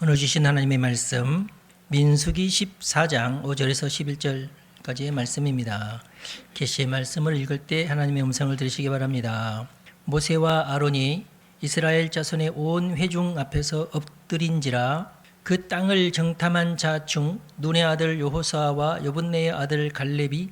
오늘 주신 하나님의 말씀 민수기 14장 5절에서 11절까지의 말씀입니다. 계시의 말씀을 읽을 때 하나님의 음성을 들으시기 바랍니다. 모세와 아론이 이스라엘 자손의 온 회중 앞에서 엎드린지라 그 땅을 정탐한 자 중 눈의 아들 여호수아와 여분네의 아들 갈렙이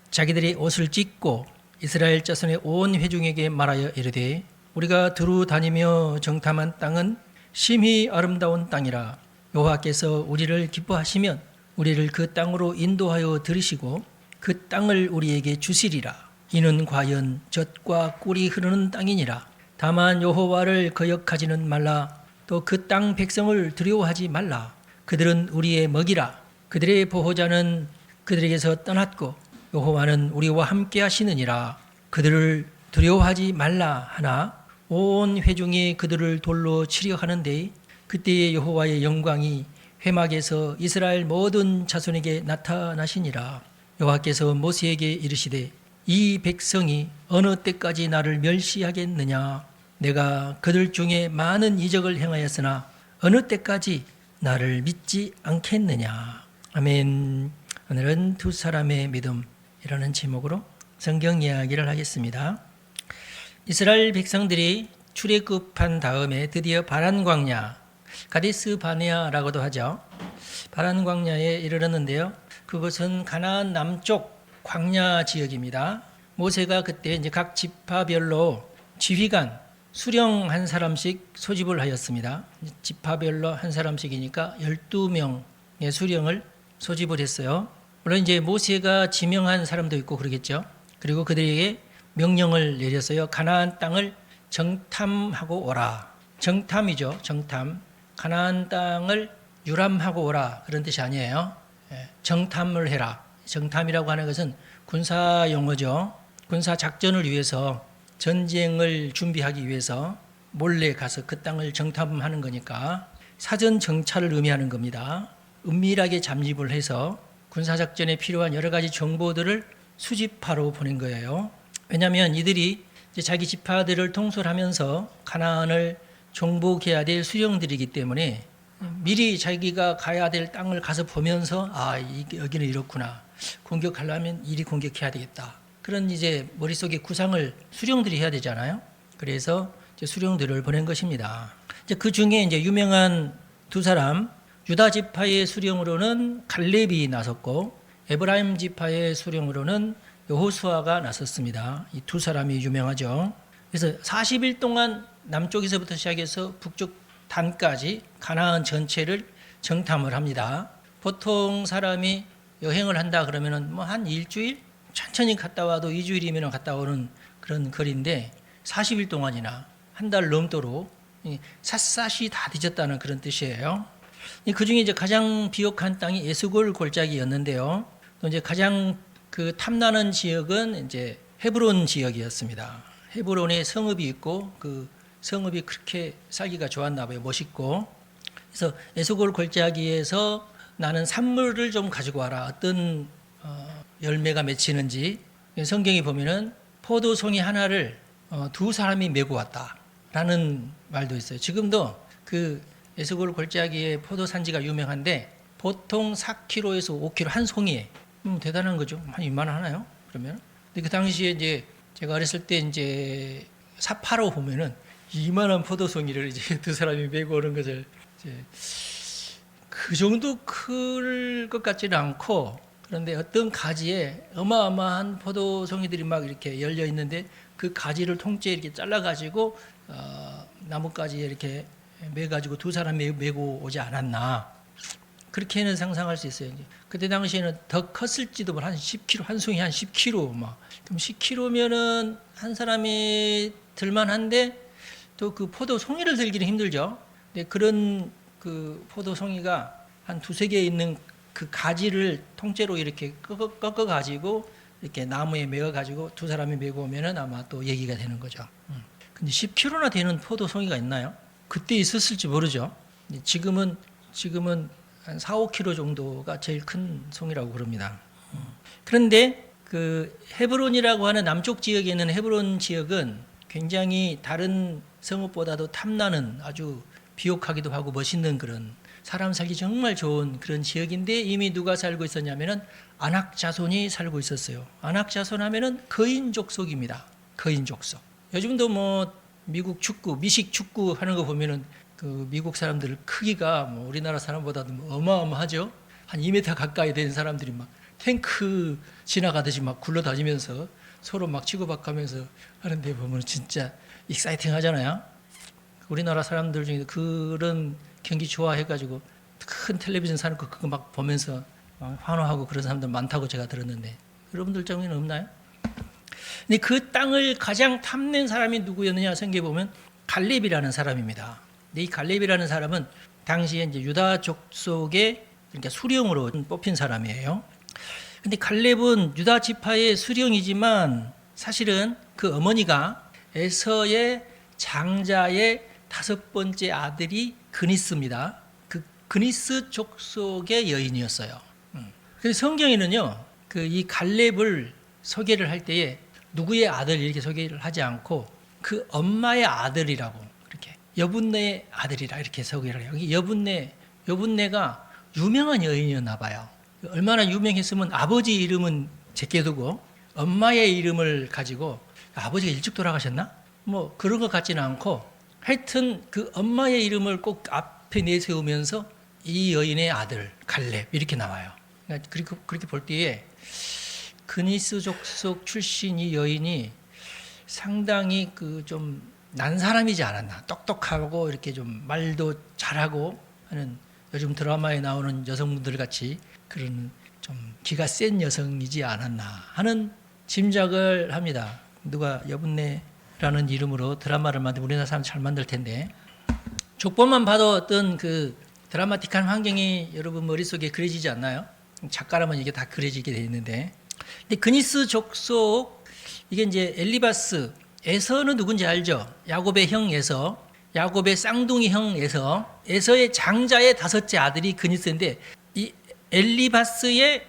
자기들의 옷을 찢고 이스라엘 자손의 온 회중에게 말하여 이르되 우리가 두루 다니며 정탐한 땅은 심히 아름다운 땅이라. 여호와께서 우리를 기뻐하시면 우리를 그 땅으로 인도하여 들으시고 그 땅을 우리에게 주시리라. 이는 과연 젖과 꿀이 흐르는 땅이니라. 다만 여호와를 거역하지는 말라. 또 그 땅 백성을 두려워하지 말라. 그들은 우리의 먹이라. 그들의 보호자는 그들에게서 떠났고 여호와는 우리와 함께 하시느니라. 그들을 두려워하지 말라 하나 온 회중이 그들을 돌로 치려 하는데 그때에 여호와의 영광이 회막에서 이스라엘 모든 자손에게 나타나시니라. 여호와께서 모세에게 이르시되 이 백성이 어느 때까지 나를 멸시하겠느냐. 내가 그들 중에 많은 이적을 행하였으나 어느 때까지 나를 믿지 않겠느냐. 아멘. 오늘은 두 사람의 믿음이라는 제목으로 성경 이야기를 하겠습니다. 이스라엘 백성들이 출애굽한 다음에 드디어 바란 광야, 가데스 바네아라고도 하죠. 바란 광야에 이르렀는데요. 그것은 가나안 남쪽 광야 지역입니다. 모세가 그때 이제 각 지파별로 지휘관, 수령 한 사람씩 소집을 하였습니다. 지파별로 한 사람씩이니까 12명의 수령을 소집을 했어요. 물론 이제 모세가 지명한 사람도 있고 그러겠죠. 그리고 그들에게 명령을 내렸어요. 가나안 땅을 정탐하고 오라. 정탐이죠. 정탐. 가나안 땅을 유람하고 오라. 그런 뜻이 아니에요. 정탐을 해라. 정탐이라고 하는 것은 군사 용어죠. 군사 작전을 위해서 전쟁을 준비하기 위해서 몰래 가서 그 땅을 정탐하는 거니까 사전 정찰을 의미하는 겁니다. 은밀하게 잠입을 해서 군사 작전에 필요한 여러 가지 정보들을 수집하러 보낸 거예요. 왜냐하면 이들이 이제 자기 지파들을 통솔하면서 가나안을 정복해야 될 수령들이기 때문에 미리 자기가 가야 될 땅을 가서 보면서 여기는 이렇구나. 공격하려면 이리 공격해야 되겠다. 그런 이제 머릿속에 구상을 수령들이 해야 되잖아요. 그래서 이제 수령들을 보낸 것입니다. 이제 그 중에 이제 유명한 두 사람, 유다 지파의 수령으로는 갈렙이 나섰고 에브라임 지파의 수령으로는 여호수아가 나섰습니다. 이 두 사람이 유명하죠. 그래서 40일 동안 남쪽에서부터 시작해서 북쪽 단까지 가나안 전체를 정탐을 합니다. 보통 사람이 여행을 한다 그러면은 뭐 한 일주일 천천히 갔다 와도 2주일이면 갔다 오는 그런 거리인데 40일 동안이나 한 달 넘도록 샅샅이 다 뒤졌다는 그런 뜻이에요. 그 중에 이제 가장 비옥한 땅이 에스골 골짜기였는데요. 또 이제 가장 그 탐나는 지역은 이제 헤브론 지역이었습니다. 헤브론에 성읍이 있고 그 성읍이 그렇게 살기가 좋았나 봐요. 멋있고. 그래서 에스골 골짜기에서 나는 산물을 좀 가지고 와라. 어떤 열매가 맺히는지 성경에 보면은 포도송이 하나를 두 사람이 메고 왔다라는 말도 있어요. 지금도 그 에스골 골짜기에 포도 산지가 유명한데 보통 4kg에서 5kg 한 송이에 대단한 거죠. 한 이만 하나요? 그러면. 근데 그 당시에 이제 제가 어렸을 때 이제 사파로 보면은 이만한 포도송이를 이제 두 사람이 메고 오는 것을 이제 그 정도 클 것 같지는 않고 그런데 어떤 가지에 어마어마한 포도송이들이 막 이렇게 열려 있는데 그 가지를 통째로 이렇게 잘라가지고 나뭇가지에 이렇게 매가지고 두 사람이 메고 오지 않았나. 그렇게는 상상할 수 있어요. 그때 당시에는 더 컸을지도 몰라. 한 10kg, 한 송이 한 10kg 막. 그럼 10kg면은 한 사람이 들만한데 또 그 포도 송이를 들기는 힘들죠. 근데 그런 그 포도 송이가 한 두세 개 있는 그 가지를 통째로 이렇게 꺾어 가지고 이렇게 나무에 메어 가지고 두 사람이 메고 오면은 아마 또 얘기가 되는 거죠. 근데 10kg나 되는 포도 송이가 있나요? 그때 있었을지 모르죠. 지금은 한 4, 5kg 정도가 제일 큰 송이라고 그럽니다. 그런데 그 헤브론이라고 하는 남쪽 지역에 있는 헤브론 지역은 굉장히 다른 성읍보다도 탐나는 아주 비옥하기도 하고 멋있는 그런 사람 살기 정말 좋은 그런 지역인데 이미 누가 살고 있었냐면은 아낙 자손이 살고 있었어요. 아낙 자손 하면은 거인 족속입니다. 거인 족속. 요즘도 뭐 미국 축구, 미식 축구 하는 거 보면은 그 미국 사람들 크기가 뭐 우리나라 사람보다도 뭐 어마어마하죠. 한 2m 가까이 되는 사람들이 막 탱크 지나가듯이 막 굴러다니면서 서로 막 치고받고하면서 하는데 보면 진짜 익사이팅 하잖아요. 우리나라 사람들 중에 그런 경기 좋아해가지고 큰 텔레비전 사놓고 그거 막 보면서 막 환호하고 그런 사람들 많다고 제가 들었는데 여러분들 중에는 없나요? 근데 그 땅을 가장 탐낸 사람이 누구였느냐 생각해 보면 갈렙이라는 사람입니다. 근데 이 갈렙이라는 사람은 당시에 이제 유다 족속의 그러니까 수령으로 뽑힌 사람이에요. 근데 갈렙은 유다 지파의 수령이지만 사실은 그 어머니가 에서의 장자의 5번째 아들이 그니스입니다. 그 그니스 족속의 여인이었어요. 그래서 성경에는요, 그 이 갈렙을 소개를 할 때에 누구의 아들 이렇게 소개를 하지 않고 그 엄마의 아들이라고 이렇게 여분네의 아들이라 이렇게 소개를 해요. 여기 여분네가 유명한 여인이었나 봐요. 얼마나 유명했으면 아버지 이름은 제껴두고 엄마의 이름을 가지고 아버지가 일찍 돌아가셨나? 뭐 그런 것 같지는 않고 하여튼 그 엄마의 이름을 꼭 앞에 내세우면서 이 여인의 아들 갈렙 이렇게 나와요. 그렇게 볼 때에 그니스 족속 출신 이 여인이 상당히 그 좀 난 사람이지 않았나. 똑똑하고 이렇게 좀 말도 잘하고 하는 요즘 드라마에 나오는 여성분들 같이 그런 좀 기가 센 여성이지 않았나 하는 짐작을 합니다. 누가 여분네라는 이름으로 드라마를 만들면 우리나라 사람 잘 만들 텐데 족보만 봐도 어떤 그 드라마틱한 환경이 여러분 머릿속에 그려지지 않나요? 작가라면 이게 다 그려지게 돼 있는데 근데 그니스 족속 이게 이제 엘리바스 에서는 누군지 알죠? 야곱의 형 에서, 야곱의 쌍둥이 형 에서의 장자의 5째 아들이 그니스인데 이 엘리바스의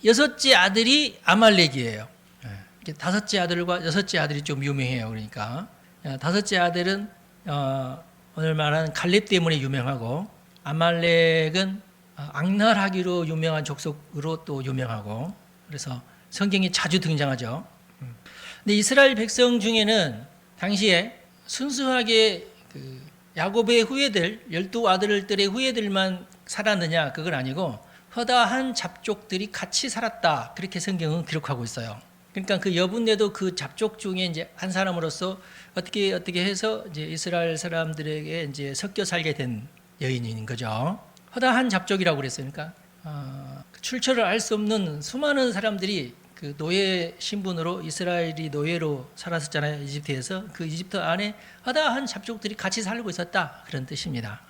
6째 아들이 아말렉이에요. 5째 아들과 6째 아들이 좀 유명해요. 그러니까 5째 아들은 오늘 말하는 갈렙 때문에 유명하고 아말렉은 악랄하기로 유명한 족속으로 또 유명하고 그래서 성경에 자주 등장하죠. 근데 이스라엘 백성 중에는 당시에 순수하게 그 야곱의 후예들 12아들들의 후예들만 살았느냐 그건 아니고 허다한 잡족들이 같이 살았다 그렇게 성경은 기록하고 있어요. 그러니까 그 여분네도 그 잡족 중에 이제 한 사람으로서 어떻게 해서 이제 이스라엘 사람들에게 이제 섞여 살게 된 여인인 거죠. 허다한 잡족이라고 그랬어요. 그러니까 출처를 알 수 없는 수많은 사람들이 그 노예 신분으로 이스라엘이 노예로 살았었잖아요. 이집트에서 그 이집트 안에 허다한 잡족들이 같이 살고 있었다 그런 뜻입니다.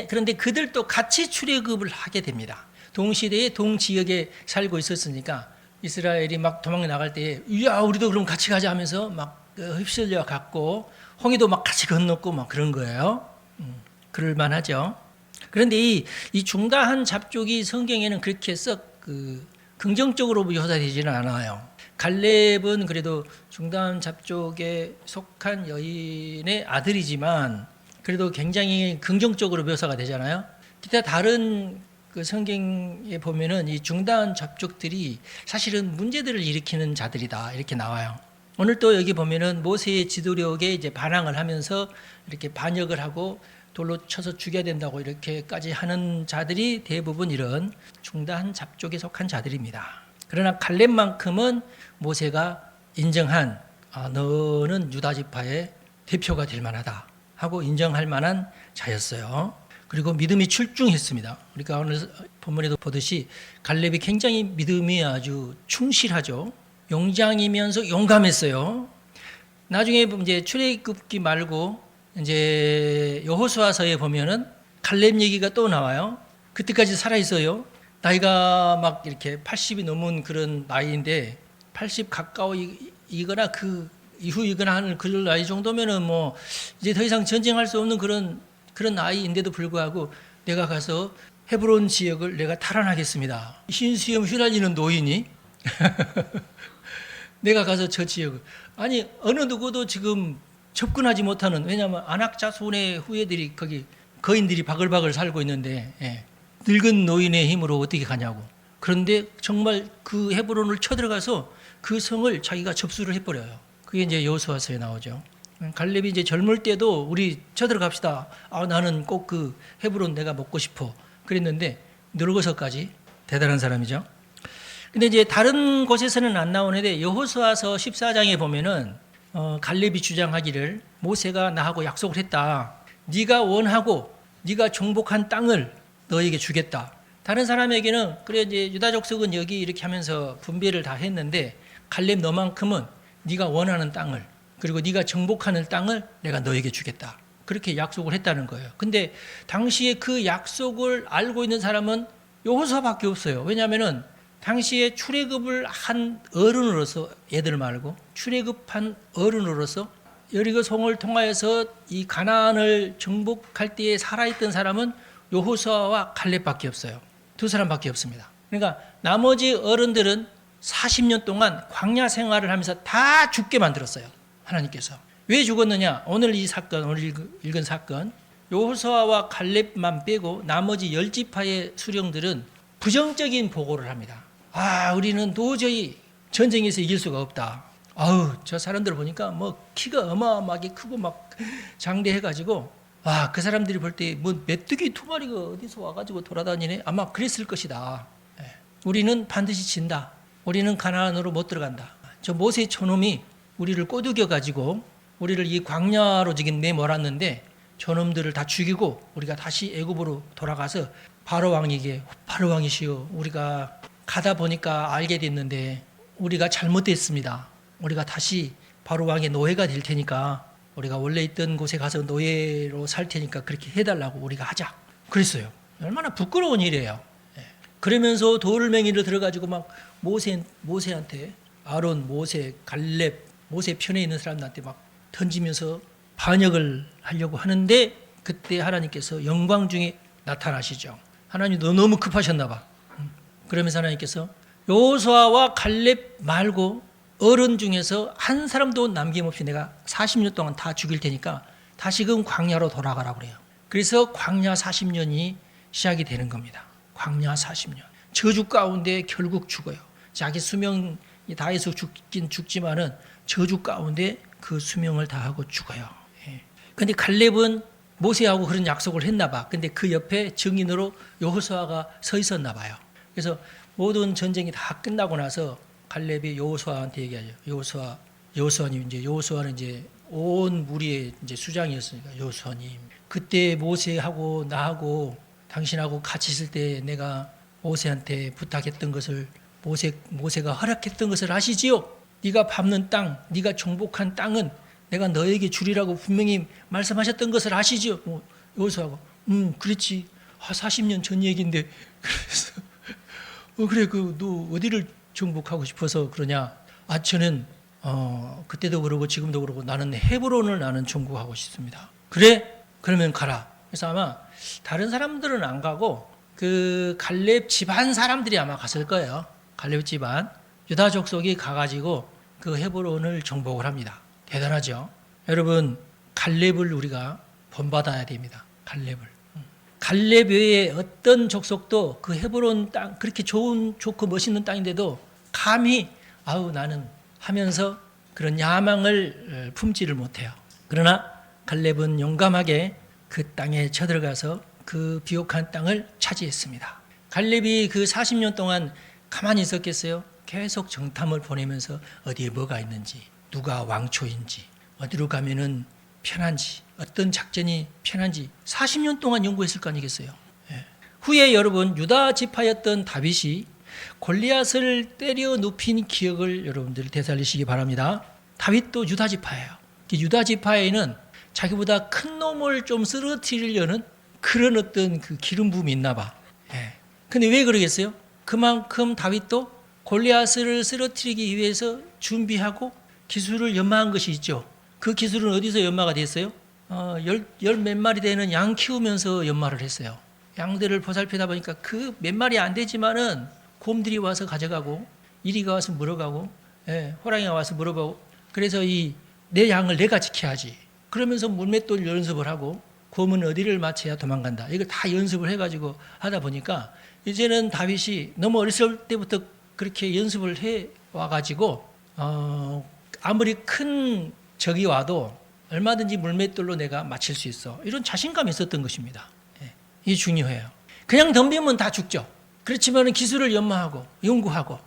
그런데 그들도 같이 출애굽을 하게 됩니다. 동시대에 동지역에 살고 있었으니까 이스라엘이 막 도망 나갈 때에 야 우리도 그럼 같이 가자 하면서 막 휩쓸려 갔고 홍해도 막 같이 건넜고 막 그런 거예요. 그럴 만하죠. 그런데 이 중다한 잡족이 성경에는 그렇게 썩 긍정적으로 묘사되지는 않아요. 갈렙은 그래도 중다한 잡족에 속한 여인의 아들이지만 그래도 굉장히 긍정적으로 묘사가 되잖아요. 기타 다른 그 성경에 보면은 이 중다한 잡족들이 사실은 문제들을 일으키는 자들이다 이렇게 나와요. 오늘 또 여기 보면은 모세의 지도력에 이제 반항을 하면서 이렇게 반역을 하고 돌로 쳐서 죽여야 된다고 이렇게까지 하는 자들이 대부분 이런 중다한 잡족에 속한 자들입니다. 그러나 갈렙만큼은 모세가 인정한 너는 유다 지파의 대표가 될 만하다 하고 인정할 만한 자였어요. 그리고 믿음이 출중했습니다. 그러니까 오늘 본문에도 보듯이 갈렙이 굉장히 믿음이 아주 충실하죠. 용장이면서 용감했어요. 나중에 이제 출애굽기 말고 이제 여호수아서에 보면은 갈렙 얘기가 또 나와요. 그때까지 살아 있어요. 나이가 막 이렇게 80이 넘은 그런 나이인데 80 가까이거나 그 이후이거나 하는 그 나이 정도면은 뭐 이제 더 이상 전쟁할 수 없는 그런 나이인데도 불구하고 내가 가서 헤브론 지역을 내가 탈환하겠습니다. 흰수염 휘날리는 노인이 내가 가서 저 지역을 아니 어느 누구도 지금 접근하지 못하는, 왜냐하면 안악자손의 후예들이 거기 거인들이 바글바글 살고 있는데 늙은 노인의 힘으로 어떻게 가냐고. 그런데 정말 그 헤브론을 쳐들어가서 그 성을 자기가 접수를 해버려요. 그게 이제 여호수아서에 나오죠. 갈렙이 이제 젊을 때도 우리 쳐들어갑시다. 나는 꼭 그 헤브론 내가 먹고 싶어. 그랬는데 늙어서까지 대단한 사람이죠. 근데 이제 다른 곳에서는 안 나오는데 여호수아서 14장에 보면은 갈렙이 주장하기를 모세가 나하고 약속을 했다. 네가 원하고 네가 정복한 땅을 너에게 주겠다. 다른 사람에게는 그래 이제 유다 족속은 여기 이렇게 하면서 분배를 다 했는데 갈렙 너만큼은 네가 원하는 땅을 그리고 네가 정복하는 땅을 내가 너에게 주겠다. 그렇게 약속을 했다는 거예요. 근데 당시에 그 약속을 알고 있는 사람은 여호수아밖에 없어요. 왜냐하면은 당시에 출애굽을 한 어른으로서 애들 말고 출애굽한 어른으로서 여리고 성을 통하여서 이 가나안을 정복할 때에 살아있던 사람은 여호수아와 갈렙밖에 없어요. 두 사람밖에 없습니다. 그러니까 나머지 어른들은 40년 동안 광야 생활을 하면서 다 죽게 만들었어요. 하나님께서. 왜 죽었느냐? 오늘 이 사건, 오늘 읽은 사건, 여호수아와 갈렙만 빼고 나머지 10지파의 수령들은 부정적인 보고를 합니다. 우리는 도저히 전쟁에서 이길 수가 없다. 저 사람들 보니까 뭐 키가 어마어마하게 크고 막 장대해가지고 그 사람들이 볼 때 뭐 메뚜기 2마리가 어디서 와가지고 돌아다니네? 아마 그랬을 것이다. 우리는 반드시 진다. 우리는 가나안으로 못 들어간다. 저 모세 저놈이 우리를 꼬드겨가지고 우리를 이 광야로 지금 내몰았는데 저놈들을 다 죽이고 우리가 다시 애굽으로 돌아가서 바로 왕에게 바로 왕이시여 우리가 가다 보니까 알게 됐는데 우리가 잘못됐습니다. 우리가 다시 바로 왕의 노예가 될 테니까 우리가 원래 있던 곳에 가서 노예로 살 테니까 그렇게 해달라고 우리가 하자. 그랬어요. 얼마나 부끄러운 일이에요. 그러면서 돌멩이를 들어가지고 막 모세한테 아론, 모세, 갈렙, 모세 편에 있는 사람들한테 막 던지면서 반역을 하려고 하는데 그때 하나님께서 영광 중에 나타나시죠. 하나님도 너무 급하셨나 봐. 그러면서 하나님께서 여호수아와 갈렙 말고 어른 중에서 한 사람도 남김없이 내가 40년 동안 다 죽일 테니까 다시금 광야로 돌아가라고 그래요. 그래서 광야 40년이 시작이 되는 겁니다. 광야 40년. 저주 가운데 결국 죽어요. 자기 수명이 다해서 죽긴 죽지만은 저주 가운데 그 수명을 다하고 죽어요. 근데 갈렙은 모세하고 그런 약속을 했나 봐. 근데 그 옆에 증인으로 여호수아가 서 있었나 봐요. 그래서 모든 전쟁이 다 끝나고 나서 갈렙이 여호수아한테 얘기하죠. 여호수아는 이제 온 무리의 이제 수장이었으니까 여호수아님, 그때 모세하고 나하고 당신하고 같이 있을 때 내가 모세한테 부탁했던 것을 모세가 허락했던 것을 아시지요? 네가 밟는 땅, 네가 정복한 땅은 내가 너에게 주리라고 분명히 말씀하셨던 것을 아시지요? 여호수아가 그렇지. 40년 전 얘기인데 그래서 그래 너 어디를 정복하고 싶어서 그러냐? 저는 그때도 그러고 지금도 그러고 나는 헤브론을 나는 정복하고 싶습니다. 그래? 그러면 가라. 그래서 아마 다른 사람들은 안 가고 그 갈렙 집안 사람들이 아마 갔을 거예요. 갈렙 집안 유다 족속이 가가지고 그 헤브론을 정복을 합니다. 대단하죠. 여러분 갈렙을 우리가 본받아야 됩니다. 갈렙 외에 어떤 족속도 그 헤브론 땅 그렇게 좋고 멋있는 땅인데도 감히 나는 하면서 그런 야망을 품지를 못해요. 그러나 갈렙은 용감하게 그 땅에 쳐들어가서 그 비옥한 땅을 차지했습니다. 갈렙이 그 40년 동안 가만히 있었겠어요? 계속 정탐을 보내면서 어디에 뭐가 있는지, 누가 왕초인지, 어디로 가면은 편한지, 어떤 작전이 편한지 40년 동안 연구했을 거 아니겠어요? 후에 여러분 유다 지파였던 다윗이 골리앗을 때려 눕힌 기억을 여러분들 되살리시기 바랍니다. 다윗도 유다 지파예요. 유다 지파에는 자기보다 큰 놈을 좀 쓰러뜨리려는 그런 어떤 그 기름 부음이 있나 봐. 근데 왜 그러겠어요? 그만큼 다윗도 골리앗을 쓰러뜨리기 위해서 준비하고 기술을 연마한 것이 있죠. 그 기술은 어디서 연마가 됐어요? 열 몇 마리 되는 양 키우면서 연마를 했어요. 양들을 보살피다 보니까 그 몇 마리 안 되지만은 곰들이 와서 가져가고 이리가 와서 물어가고 호랑이가 와서 물어보고 그래서 내 양을 내가 지켜야지. 그러면서 물맷돌 연습을 하고 곰은 어디를 맞춰야 도망간다. 이걸 다 연습을 해가지고 하다 보니까 이제는 다윗이 너무 어렸을 때부터 그렇게 연습을 해 와가지고 아무리 큰 적이 와도 얼마든지 물맷돌로 내가 맞힐 수 있어. 이런 자신감이 있었던 것입니다. 예, 이게 중요해요. 그냥 덤비면 다 죽죠. 그렇지만 기술을 연마하고 연구하고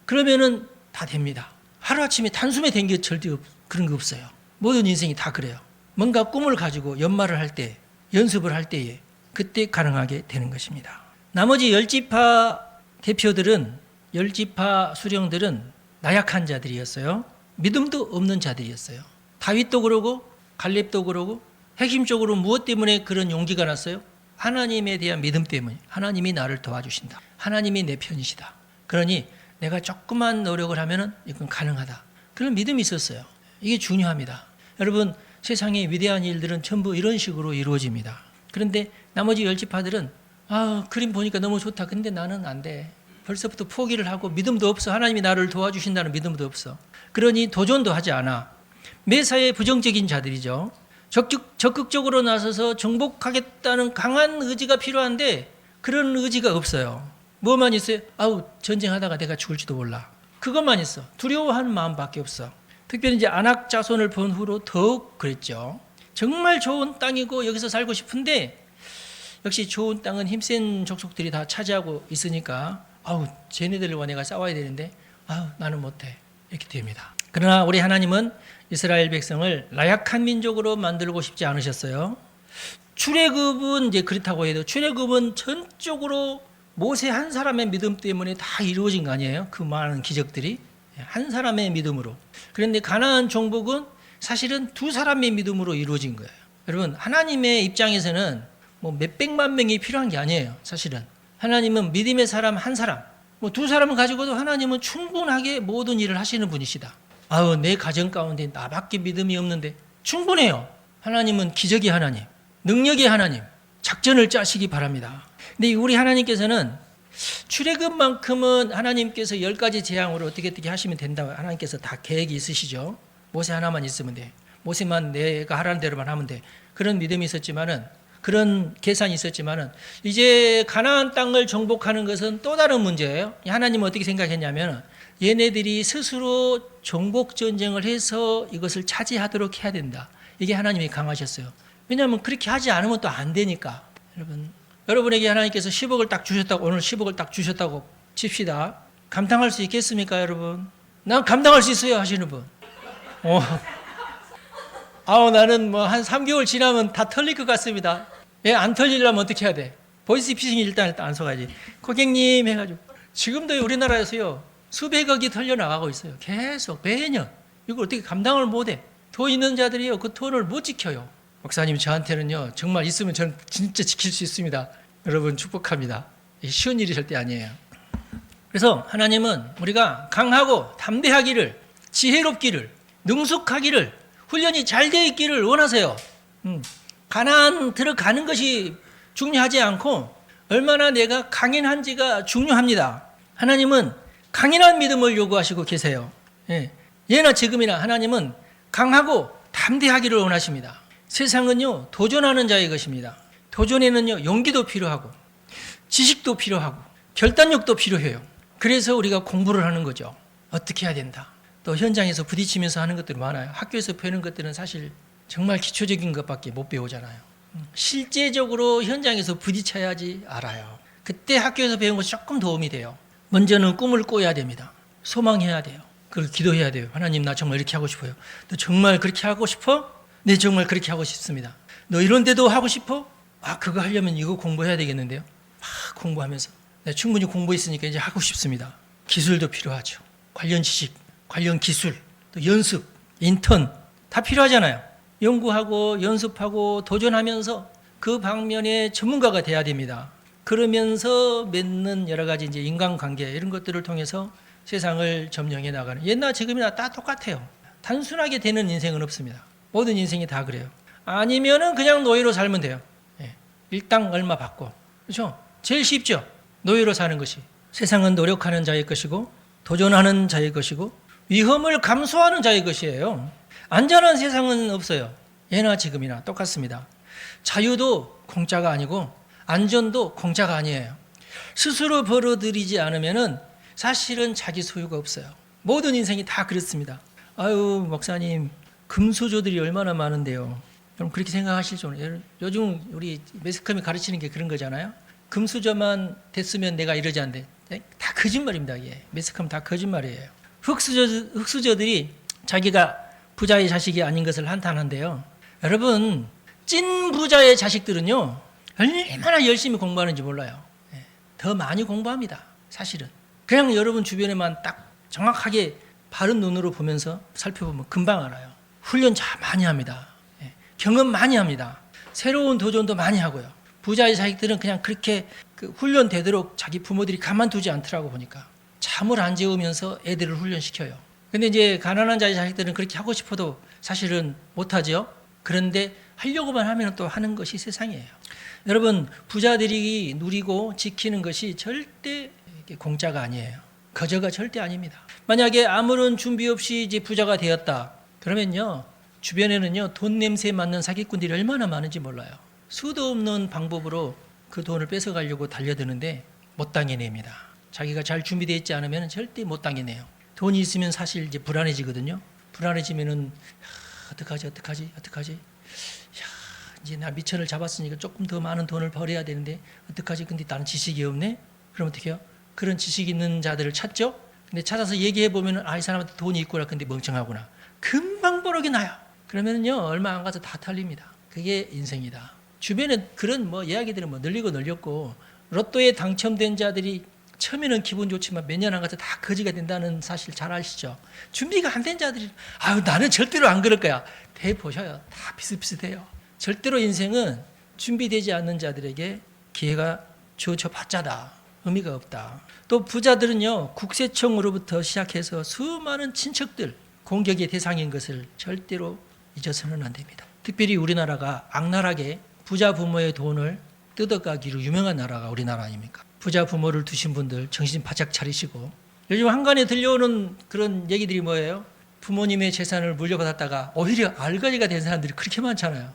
그러면은 다 됩니다. 하루아침에 단숨에 된 게 절대 그런 거 없어요. 모든 인생이 다 그래요. 뭔가 꿈을 가지고 연마를 할 때, 연습을 할 때에 그때 가능하게 되는 것입니다. 나머지 10지파 대표들은, 10지파 수령들은 나약한 자들이었어요. 믿음도 없는 자들이었어요. 다윗도 그러고 갈렙도 그러고 핵심적으로 무엇 때문에 그런 용기가 났어요? 하나님에 대한 믿음 때문에. 하나님이 나를 도와주신다. 하나님이 내 편이시다. 그러니 내가 조금만 노력을 하면 이건 가능하다. 그런 믿음이 있었어요. 이게 중요합니다. 여러분, 세상의 위대한 일들은 전부 이런 식으로 이루어집니다. 그런데 나머지 10지파들은 그림 보니까 너무 좋다. 근데 나는 안 돼. 벌써부터 포기를 하고 믿음도 없어. 하나님이 나를 도와주신다는 믿음도 없어. 그러니 도전도 하지 않아. 매사에 부정적인 자들이죠. 적극적으로 나서서 정복하겠다는 강한 의지가 필요한데 그런 의지가 없어요. 뭐만 있어요? 전쟁하다가 내가 죽을지도 몰라. 그것만 있어. 두려워하는 마음밖에 없어. 특별히 이제 안악 자손을 본 후로 더욱 그랬죠. 정말 좋은 땅이고 여기서 살고 싶은데 역시 좋은 땅은 힘센 족속들이 다 차지하고 있으니까 쟤네들과 내가 싸워야 되는데 나는 못해. 이렇게 됩니다. 그러나 우리 하나님은 이스라엘 백성을 나약한 민족으로 만들고 싶지 않으셨어요. 출애굽은 이제 그렇다고 해도 출애굽은 전적으로 모세 한 사람의 믿음 때문에 다 이루어진 거 아니에요? 그 많은 기적들이 한 사람의 믿음으로. 그런데 가나안 정복은 사실은 두 사람의 믿음으로 이루어진 거예요. 여러분, 하나님의 입장에서는 뭐 몇백만 명이 필요한 게 아니에요. 사실은 하나님은 믿음의 사람 한 사람, 두 사람을 가지고도 하나님은 충분하게 모든 일을 하시는 분이시다. 내 가정 가운데 나밖에 믿음이 없는데 충분해요. 하나님은 기적의 하나님, 능력의 하나님, 작전을 짜시기 바랍니다. 근데 우리 하나님께서는 출애굽만큼은 하나님께서 10가지 재앙으로 어떻게 하시면 된다고 하나님께서 다 계획이 있으시죠. 모세 하나만 있으면 돼. 모세만 내가 하라는 대로만 하면 돼. 그런 믿음이 있었지만은, 그런 계산이 있었지만은, 이제 가나안 땅을 정복하는 것은 또 다른 문제예요. 하나님은 어떻게 생각했냐면 얘네들이 스스로 정복 전쟁을 해서 이것을 차지하도록 해야 된다. 이게 하나님이 강하셨어요. 왜냐하면 그렇게 하지 않으면 또 안 되니까. 여러분에게 하나님께서 10억을 딱 주셨다고, 오늘 10억을 딱 주셨다고 칩시다. 감당할 수 있겠습니까, 여러분? 난 감당할 수 있어요 하시는 분. 나는 뭐 한 3개월 지나면 다 털릴 것 같습니다. 안 털리려면 어떻게 해야 돼? 보이스피싱 일단 안 써가지. 고객님 해가지고. 지금도 우리나라에서요, 수백억이 털려나가고 있어요. 계속 매년. 이걸 어떻게 감당을 못해. 돈 있는 자들이요, 그 돈을 못 지켜요. 목사님, 저한테는요, 정말 있으면 저는 진짜 지킬 수 있습니다. 여러분 축복합니다. 쉬운 일이 절대 아니에요. 그래서 하나님은 우리가 강하고 담대하기를, 지혜롭기를, 능숙하기를, 훈련이 잘 되어 있기를 원하세요. 가나안 들어가는 것이 중요하지 않고 얼마나 내가 강인한지가 중요합니다. 하나님은 강인한 믿음을 요구하시고 계세요. 예나 지금이나 하나님은 강하고 담대하기를 원하십니다. 세상은요, 도전하는 자의 것입니다. 도전에는요, 용기도 필요하고 지식도 필요하고 결단력도 필요해요. 그래서 우리가 공부를 하는 거죠. 어떻게 해야 된다. 또 현장에서 부딪히면서 하는 것들이 많아요. 학교에서 배우는 것들은 사실 정말 기초적인 것밖에 못 배우잖아요. 실제적으로 현장에서 부딪혀야지 알아요. 그때 학교에서 배운 것이 조금 도움이 돼요. 먼저는 꿈을 꿔야 됩니다. 소망해야 돼요. 그걸 기도해야 돼요. 하나님, 나 정말 이렇게 하고 싶어요. 너 정말 그렇게 하고 싶어? 네, 정말 그렇게 하고 싶습니다. 너 이런 데도 하고 싶어? 그거 하려면 이거 공부해야 되겠는데요. 공부하면서 충분히 공부했으니까 이제 하고 싶습니다. 기술도 필요하죠. 관련 지식, 관련 기술, 또 연습, 인턴 다 필요하잖아요. 연구하고 연습하고 도전하면서 그 방면의 전문가가 돼야 됩니다. 그러면서 맺는 여러 가지 이제 인간관계 이런 것들을 통해서 세상을 점령해 나가는, 옛날 지금이나 다 똑같아요. 단순하게 되는 인생은 없습니다. 모든 인생이 다 그래요. 아니면은 그냥 노예로 살면 돼요. 일당 얼마 받고. 그렇죠? 제일 쉽죠? 노예로 사는 것이. 세상은 노력하는 자의 것이고 도전하는 자의 것이고 위험을 감수하는 자의 것이에요. 안전한 세상은 없어요. 예나 지금이나 똑같습니다. 자유도 공짜가 아니고 안전도 공짜가 아니에요. 스스로 벌어들이지 않으면은 사실은 자기 소유가 없어요. 모든 인생이 다 그렇습니다. 아유, 목사님, 금수저들이 얼마나 많은데요. 그럼 그렇게 생각하실 줄 알아요. 요즘 우리 매스컴이 가르치는 게 그런 거잖아요. 금수저만 됐으면 내가 이러지 않는데 다 거짓말입니다. 예. 매스컴 다 거짓말이에요. 흑수저들이 자기가 부자의 자식이 아닌 것을 한탄한데요. 여러분, 찐 부자의 자식들은요, 얼마나 열심히 공부하는지 몰라요. 예. 더 많이 공부합니다. 사실은. 그냥 여러분 주변에만 딱 정확하게 바른 눈으로 보면서 살펴보면 금방 알아요. 훈련 참 많이 합니다. 예. 경험 많이 합니다. 새로운 도전도 많이 하고요. 부자의 자식들은 그냥 그렇게 훈련되도록 자기 부모들이 가만두지 않더라고 보니까. 잠을 안 재우면서 애들을 훈련시켜요. 근데 이제 가난한 자의 자식들은 그렇게 하고 싶어도 사실은 못하죠. 그런데 하려고만 하면 또 하는 것이 세상이에요. 여러분, 부자들이 누리고 지키는 것이 절대 공짜가 아니에요. 거저가 절대 아닙니다. 만약에 아무런 준비 없이 이제 부자가 되었다. 그러면요, 주변에는요, 돈 냄새 맡는 사기꾼들이 얼마나 많은지 몰라요. 수도 없는 방법으로 그 돈을 뺏어가려고 달려드는데 못 당해냅니다. 자기가 잘 준비되어 있지 않으면 절대 못 당해내요. 돈이 있으면 사실 이제 불안해지거든요. 불안해지면은 어떡하지? 이제 나 미천을 잡았으니까 조금 더 많은 돈을 벌어야 되는데 어떡하지? 근데 나는 지식이 없네. 그럼 어떻게 해요? 그런 지식 있는 자들을 찾죠. 근데 찾아서 얘기해 보면은 이 사람한테 돈이 있구나. 근데 멍청하구나. 금방 버럭이 나요. 그러면은요, 얼마 안 가서 다 털립니다. 그게 인생이다. 주변에 그런 이야기들은 늘렸고 로또에 당첨된 자들이 처음에는 기분 좋지만 몇 년 안 가서 다 거지가 된다는 사실 잘 아시죠? 준비가 안 된 자들이 나는 절대로 안 그럴 거야. 대보셔요. 다 비슷비슷해요. 절대로 인생은 준비되지 않는 자들에게 기회가 주어져봤자다. 의미가 없다. 또 부자들은요, 국세청으로부터 시작해서 수많은 친척들 공격의 대상인 것을 절대로 잊어서는 안 됩니다. 특별히 우리나라가 악랄하게 부자 부모의 돈을 뜯어가기로 유명한 나라가 우리나라 아닙니까? 부자 부모를 두신 분들 정신 바짝 차리시고, 요즘 한간에 들려오는 그런 얘기들이 뭐예요? 부모님의 재산을 물려받았다가 오히려 알거지가 된 사람들이 그렇게 많잖아요.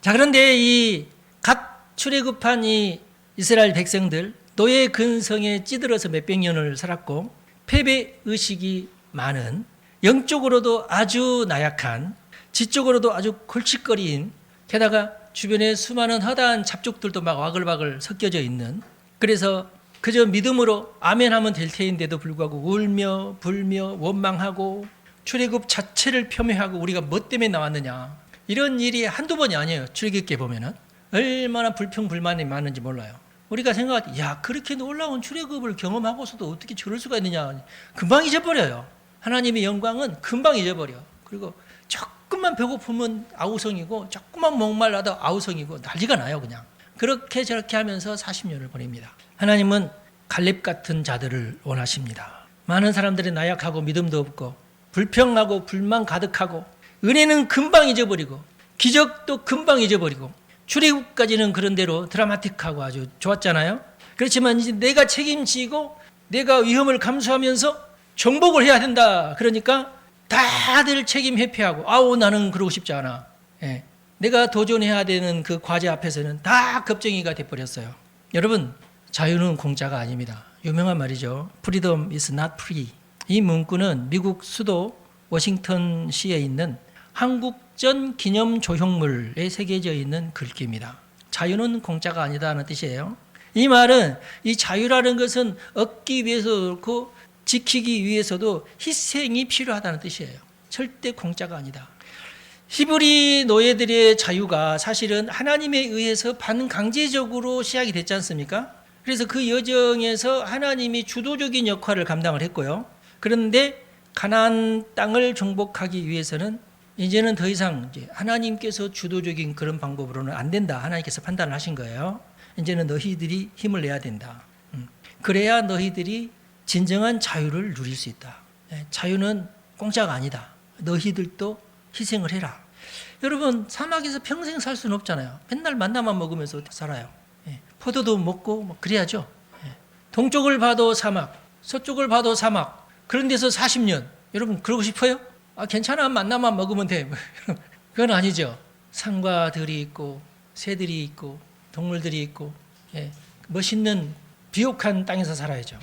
자, 그런데 이 갓 출애굽한 이 이스라엘 백성들, 노예 근성에 찌들어서 몇백 년을 살았고 패배 의식이 많은, 영적으로도 아주 나약한, 지적으로도 아주 골칫거리인, 게다가 주변에 수많은 허다한 잡족들도 막 와글와글 섞여져 있는, 그래서 그저 믿음으로 아멘하면 될 테인데도 불구하고 울며 불며 원망하고 출애굽 자체를 폄훼하고 우리가 뭐 때문에 나왔느냐, 이런 일이 한두 번이 아니에요. 출애굽기에 보면은 얼마나 불평불만이 많은지 몰라요. 우리가 생각할 때 그렇게 놀라운 출애굽을 경험하고서도 어떻게 저럴 수가 있느냐, 금방 잊어버려요. 하나님의 영광은 금방 잊어버려. 그리고 조금만 배고프면 아우성이고 조금만 목말라도 아우성이고 난리가 나요. 그냥 그렇게 저렇게 하면서 40년을 보냅니다. 하나님은 갈렙 같은 자들을 원하십니다. 많은 사람들이 나약하고 믿음도 없고 불평하고 불만 가득하고 은혜는 금방 잊어버리고 기적도 금방 잊어버리고, 출애굽까지는 그런 대로 드라마틱하고 아주 좋았잖아요. 그렇지만 이제 내가 책임지고 내가 위험을 감수하면서 정복을 해야 된다. 그러니까 다들 책임 회피하고 나는 그러고 싶지 않아. 내가 도전해야 되는 그 과제 앞에서는 다 겁쟁이가 돼버렸어요. 여러분, 자유는 공짜가 아닙니다. 유명한 말이죠. Freedom is not free. 이 문구는 미국 수도 워싱턴시에 있는 한국전 기념조형물에 새겨져 있는 글귀입니다. 자유는 공짜가 아니다는 뜻이에요. 이 말은 이 자유라는 것은 얻기 위해서도 그렇고 지키기 위해서도 희생이 필요하다는 뜻이에요. 절대 공짜가 아니다. 히브리 노예들의 자유가 사실은 하나님에 의해서 반강제적으로 시작이 됐지 않습니까? 그래서 그 여정에서 하나님이 주도적인 역할을 감당을 했고요. 그런데 가나안 땅을 정복하기 위해서는 이제는 더 이상 하나님께서 주도적인 그런 방법으로는 안 된다. 하나님께서 판단을 하신 거예요. 이제는 너희들이 힘을 내야 된다. 그래야 너희들이 진정한 자유를 누릴 수 있다. 자유는 공짜가 아니다. 너희들도 희생을 해라. 여러분, 사막에서 평생 살 수는 없잖아요. 맨날 만나만 먹으면서 살아요. 포도도 먹고 그래야죠. 동쪽을 봐도 사막, 서쪽을 봐도 사막, 그런 데서 40년. 여러분 그러고 싶어요? 괜찮아, 만나만 먹으면 돼. 그건 아니죠. 산과 들이 있고 새들이 있고 동물들이 있고, 예, 멋있는 비옥한 땅에서 살아야죠.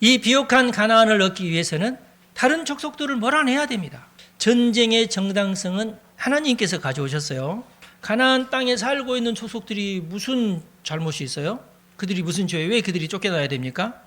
이 비옥한 가나안을 얻기 위해서는 다른 족속들을 몰아내야 됩니다. 전쟁의 정당성은 하나님께서 가져오셨어요. 가나안 땅에 살고 있는 족속들이 무슨 잘못이 있어요? 그들이 무슨 죄에 왜 그들이 쫓겨나야 됩니까?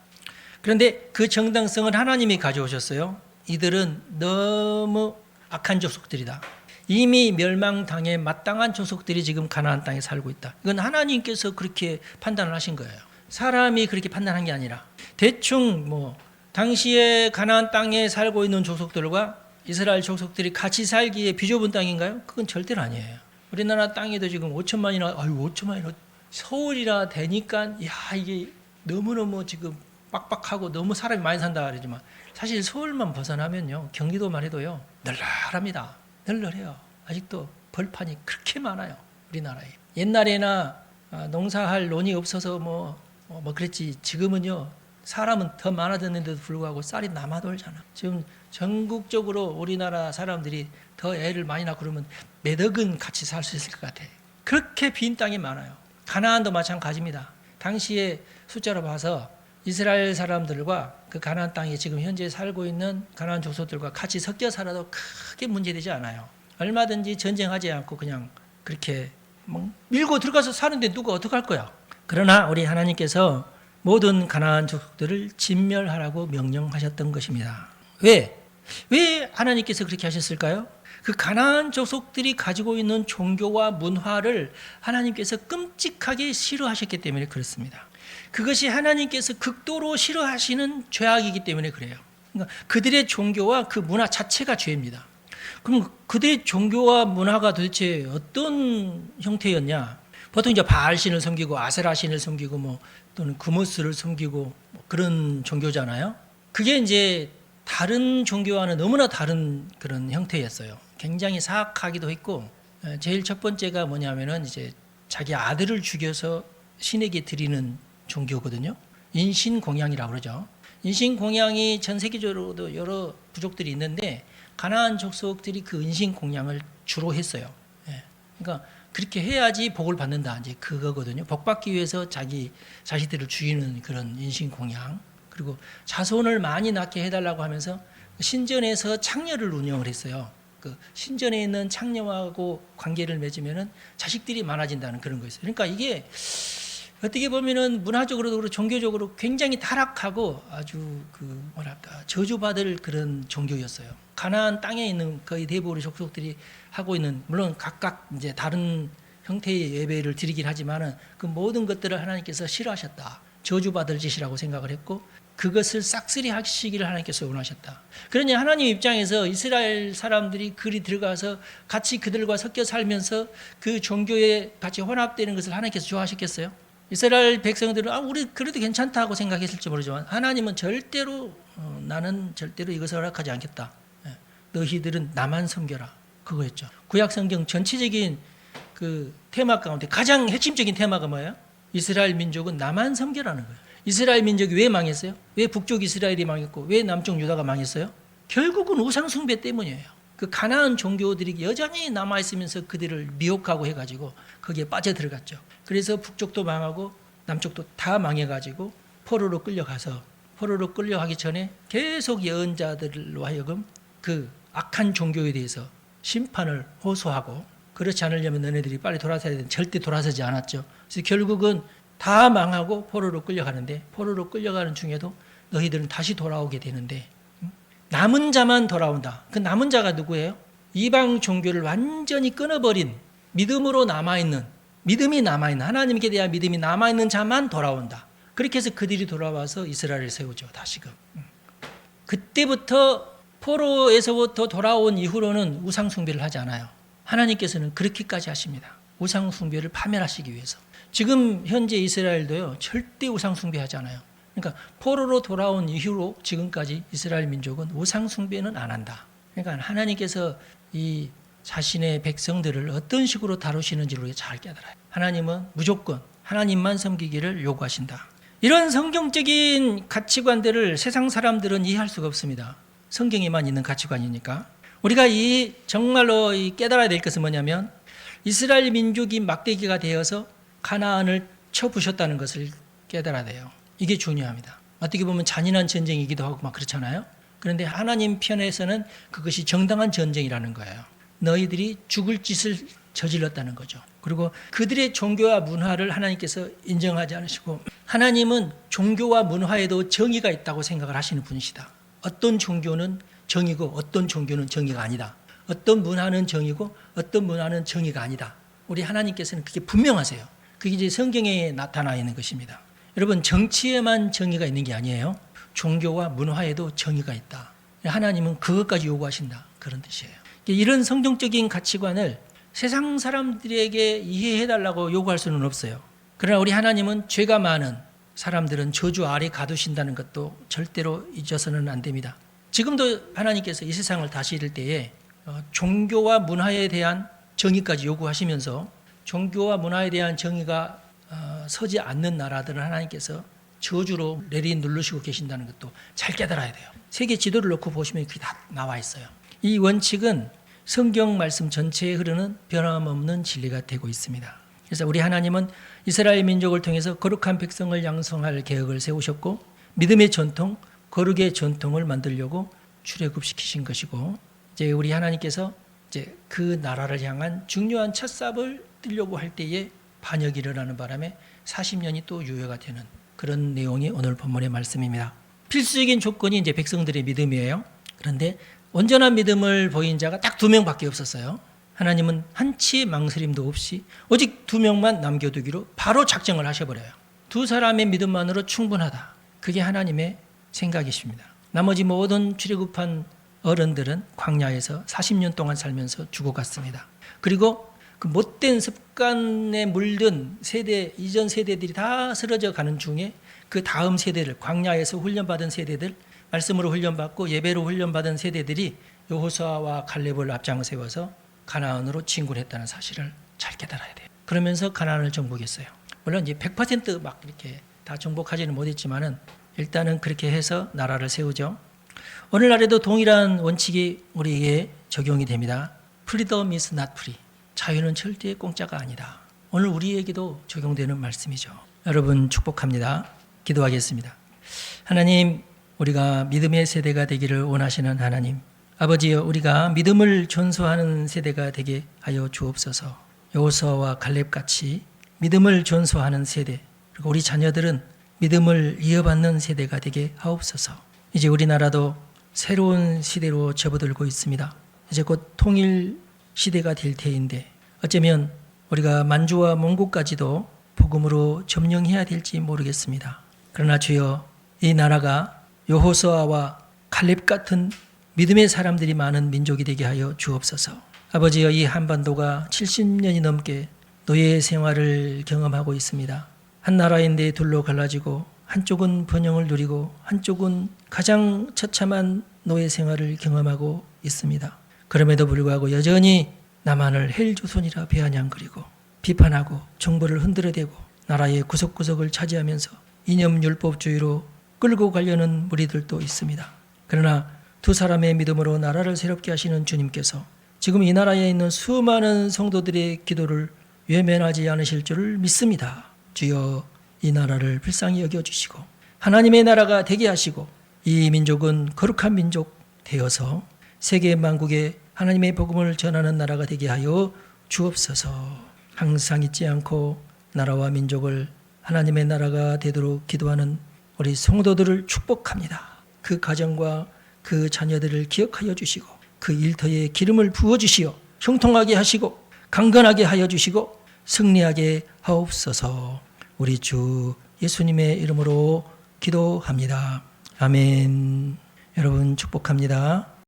그런데 그 정당성은 하나님이 가져오셨어요. 이들은 너무 악한 족속들이다. 이미 멸망당해 마땅한 족속들이 지금 가나안 땅에 살고 있다. 이건 하나님께서 그렇게 판단을 하신 거예요. 사람이 그렇게 판단한 게 아니라 대충 당시에 가나안 땅에 살고 있는 족속들과 이스라엘 족속들이 같이 살기에 비좁은 땅인가요? 그건 절대로 아니에요. 우리나라 땅에도 지금 5천만이나 서울이라 되니까 이게 너무너무 지금 빡빡하고 너무 사람이 많이 산다 그러지만 사실 서울만 벗어나면요, 경기도만 해도요 널널합니다. 널널해요. 아직도 벌판이 그렇게 많아요, 우리나라에. 옛날에나 농사할 논이 없어서 그랬지, 지금은요 사람은 더 많아졌는데도 불구하고 쌀이 남아돌잖아. 지금 전국적으로 우리나라 사람들이 더 애를 많이 낳고 그러면 몇 억은 같이 살 수 있을 것 같아. 그렇게 빈 땅이 많아요. 가나안도 마찬가지입니다. 당시에 숫자로 봐서 이스라엘 사람들과 그 가나안 땅에 지금 현재 살고 있는 가나안 족속들과 같이 섞여 살아도 크게 문제되지 않아요. 얼마든지 전쟁하지 않고 그냥 그렇게 밀고 들어가서 사는데 누가 어떡할 거야. 그러나 우리 하나님께서 모든 가나안 족속들을 진멸하라고 명령하셨던 것입니다. 왜 하나님께서 그렇게 하셨을까요? 그 가나안 족속들이 가지고 있는 종교와 문화를 하나님께서 끔찍하게 싫어하셨기 때문에 그렇습니다. 그것이 하나님께서 극도로 싫어하시는 죄악이기 때문에 그래요. 그러니까 그들의 종교와 그 문화 자체가 죄입니다. 그럼 그들의 종교와 문화가 도대체 어떤 형태였냐? 보통 이제 바알신을 섬기고 아세라신을 섬기고 또는 그모스를 섬기고 그런 종교잖아요. 그게 이제 다른 종교와는 너무나 다른 그런 형태였어요. 굉장히 사악하기도 했고, 제일 첫 번째가 뭐냐면은 이제 자기 아들을 죽여서 신에게 드리는 종교거든요. 인신공양이라고 그러죠. 인신공양이 전 세계적으로도 여러 부족들이 있는데 가나안 족속들이 그 인신공양을 주로 했어요. 그러니까 그렇게 해야지 복을 받는다, 이제 그거거든요. 복 받기 위해서 자기 자식들을 죽이는 그런 인신공양. 그리고 자손을 많이 낳게 해달라고 하면서 신전에서 창녀를 운영을 했어요. 그 신전에 있는 창녀하고 관계를 맺으면은 자식들이 많아진다는 그런 거였어요. 그러니까 이게 어떻게 보면은 문화적으로도 그렇고 종교적으로 굉장히 타락하고 아주 저주받을 그런 종교였어요. 가나안 땅에 있는 거의 대부분의 족속들이 하고 있는, 물론 각각 이제 다른 형태의 예배를 드리긴 하지만은 그 모든 것들을 하나님께서 싫어하셨다. 저주받을 짓이라고 생각을 했고 그것을 싹쓸이 하시기를 하나님께서 원하셨다. 그러니 하나님 입장에서 이스라엘 사람들이 그리 들어가서 같이 그들과 섞여 살면서 그 종교에 같이 혼합되는 것을 하나님께서 좋아하셨겠어요? 이스라엘 백성들은 우리 그래도 괜찮다고 생각했을지 모르지만 하나님은 절대로 나는 절대로 이것을 허락하지 않겠다. 너희들은 나만 섬겨라. 그거였죠. 구약 성경 전체적인 그 테마 가운데 가장 핵심적인 테마가 뭐예요? 이스라엘 민족은 나만 섬겨라는 거예요. 이스라엘 민족이 왜 망했어요? 왜 북쪽 이스라엘이 망했고 왜 남쪽 유다가 망했어요? 결국은 우상 숭배 때문이에요. 그 가나안 종교들이 여전히 남아있으면서 그들을 미혹하고 해가지고 거기에 빠져들어갔죠. 그래서 북쪽도 망하고 남쪽도 다 망해가지고 포로로 끌려가기 전에 계속 예언자들로 하여금 그 악한 종교에 대해서 심판을 호소하고, 그렇지 않으려면 너네들이 빨리 돌아서야 되는데 절대 돌아서지 않았죠. 그래서 결국은 다 망하고 포로로 끌려가는데, 포로로 끌려가는 중에도 너희들은 다시 돌아오게 되는데 남은 자만 돌아온다. 그 남은 자가 누구예요? 이방 종교를 완전히 끊어버린 믿음이 남아있는 하나님께 대한 믿음이 남아있는 자만 돌아온다. 그렇게 해서 그들이 돌아와서 이스라엘을 세우죠. 다시금. 그때부터 포로에서부터 돌아온 이후로는 우상 숭배를 하지 않아요. 하나님께서는 그렇게까지 하십니다. 우상 숭배를 파멸하시기 위해서. 지금 현재 이스라엘도요, 절대 우상 숭배하지 않아요. 그러니까 포로로 돌아온 이후로 지금까지 이스라엘 민족은 우상 숭배는 안 한다. 그러니까 하나님께서 이 자신의 백성들을 어떤 식으로 다루시는지를 우리가 잘 깨달아요. 하나님은 무조건 하나님만 섬기기를 요구하신다. 이런 성경적인 가치관들을 세상 사람들은 이해할 수가 없습니다. 성경에만 있는 가치관이니까. 우리가 정말로 깨달아야 될 것은 뭐냐면, 이스라엘 민족이 막대기가 되어서 가나안을 쳐부셨다는 것을 깨달아야 돼요. 이게 중요합니다. 어떻게 보면 잔인한 전쟁이기도 하고 막 그렇잖아요. 그런데 하나님 편에서는 그것이 정당한 전쟁이라는 거예요. 너희들이 죽을 짓을 저질렀다는 거죠. 그리고 그들의 종교와 문화를 하나님께서 인정하지 않으시고, 하나님은 종교와 문화에도 정의가 있다고 생각을 하시는 분이시다. 어떤 종교는 정의고 어떤 종교는 정의가 아니다. 어떤 문화는 정의고 어떤 문화는 정의가 아니다. 우리 하나님께서는 그게 분명하세요. 그게 이제 성경에 나타나 있는 것입니다. 여러분, 정치에만 정의가 있는 게 아니에요. 종교와 문화에도 정의가 있다. 하나님은 그것까지 요구하신다. 그런 뜻이에요. 이런 성경적인 가치관을 세상 사람들에게 이해해달라고 요구할 수는 없어요. 그러나 우리 하나님은 죄가 많은 사람들은 저주 아래 가두신다는 것도 절대로 잊어서는 안 됩니다. 지금도 하나님께서 이 세상을 다스릴 때에 종교와 문화에 대한 정의까지 요구하시면서 종교와 문화에 대한 정의가 서지 않는 나라들은 하나님께서 저주로 내리누르시고 계신다는 것도 잘 깨달아야 돼요. 세계 지도를 놓고 보시면 그게 다 나와 있어요. 이 원칙은 성경 말씀 전체에 흐르는 변함없는 진리가 되고 있습니다. 그래서 우리 하나님은 이스라엘 민족을 통해서 거룩한 백성을 양성할 계획을 세우셨고, 믿음의 전통, 거룩의 전통을 만들려고 출애굽시키신 것이고, 이제 우리 하나님께서 이제 그 나라를 향한 중요한 첫 삽을 뜰려고 할 때에 반역이 일어나는 바람에 40년이 또 유예가 되는 그런 내용이 오늘 본문의 말씀입니다. 필수적인 조건이 이제 백성들의 믿음이에요. 그런데 온전한 믿음을 보인 자가 딱 2명밖에 없었어요. 하나님은 한치의 망설임도 없이 오직 2명만 남겨두기로 바로 작정을 하셔버려요. 2 사람의 믿음만으로 충분하다. 그게 하나님의 생각이십니다. 나머지 모든 출애굽한 어른들은 광야에서 40년 동안 살면서 죽어갔습니다. 그리고 그 못된 습관에 물든 세대, 이전 세대들이 다 쓰러져 가는 중에 그 다음 세대들, 광야에서 훈련받은 세대들, 말씀으로 훈련받고 예배로 훈련받은 세대들이 여호수아와 갈렙을 앞장 세워서 가나안으로 진군했다는 사실을 잘 깨달아야 돼요. 그러면서 가나안을 정복했어요. 물론 이제 100% 이렇게 다 정복하지는 못했지만은 일단은 그렇게 해서 나라를 세우죠. 오늘날에도 동일한 원칙이 우리에게 적용이 됩니다. Freedom is not free. 자유는 절대 공짜가 아니다. 오늘 우리에게도 적용되는 말씀이죠. 여러분 축복합니다. 기도하겠습니다. 하나님, 우리가 믿음의 세대가 되기를 원하시는 하나님, 아버지여, 우리가 믿음을 전수하는 세대가 되게 하여 주옵소서. 여호수아와 갈렙같이 믿음을 전수하는 세대, 그리고 우리 자녀들은 믿음을 이어받는 세대가 되게 하옵소서. 이제 우리나라도 새로운 시대로 접어들고 있습니다. 이제 곧 통일 시대가 될 테인데 어쩌면 우리가 만주와 몽고까지도 복음으로 점령해야 될지 모르겠습니다. 그러나 주여, 이 나라가 여호수아와 갈렙 같은 믿음의 사람들이 많은 민족이 되게 하여 주옵소서. 아버지여, 이 한반도가 70년이 넘게 노예 생활을 경험하고 있습니다. 한 나라인데 둘로 갈라지고 한쪽은 번영을 누리고 한쪽은 가장 처참한 노예 생활을 경험하고 있습니다. 그럼에도 불구하고 여전히 남한을 헬조선이라 비아냥거리고 비판하고 정부를 흔들어대고 나라의 구석구석을 차지하면서 이념율법주의로 끌고 가려는 무리들도 있습니다. 그러나 2 사람의 믿음으로 나라를 새롭게 하시는 주님께서 지금 이 나라에 있는 수많은 성도들의 기도를 외면하지 않으실 줄을 믿습니다. 주여, 이 나라를 불쌍히 여겨주시고 하나님의 나라가 되게 하시고 이 민족은 거룩한 민족 되어서 세계 만국에 하나님의 복음을 전하는 나라가 되게 하여 주옵소서. 항상 잊지 않고 나라와 민족을 하나님의 나라가 되도록 기도하는 우리 성도들을 축복합니다. 그 가정과 그 자녀들을 기억하여 주시고 그 일터에 기름을 부어주시어 형통하게 하시고 강건하게 하여 주시고 승리하게 하옵소서. 우리 주 예수님의 이름으로 기도합니다. 아멘. 여러분 축복합니다.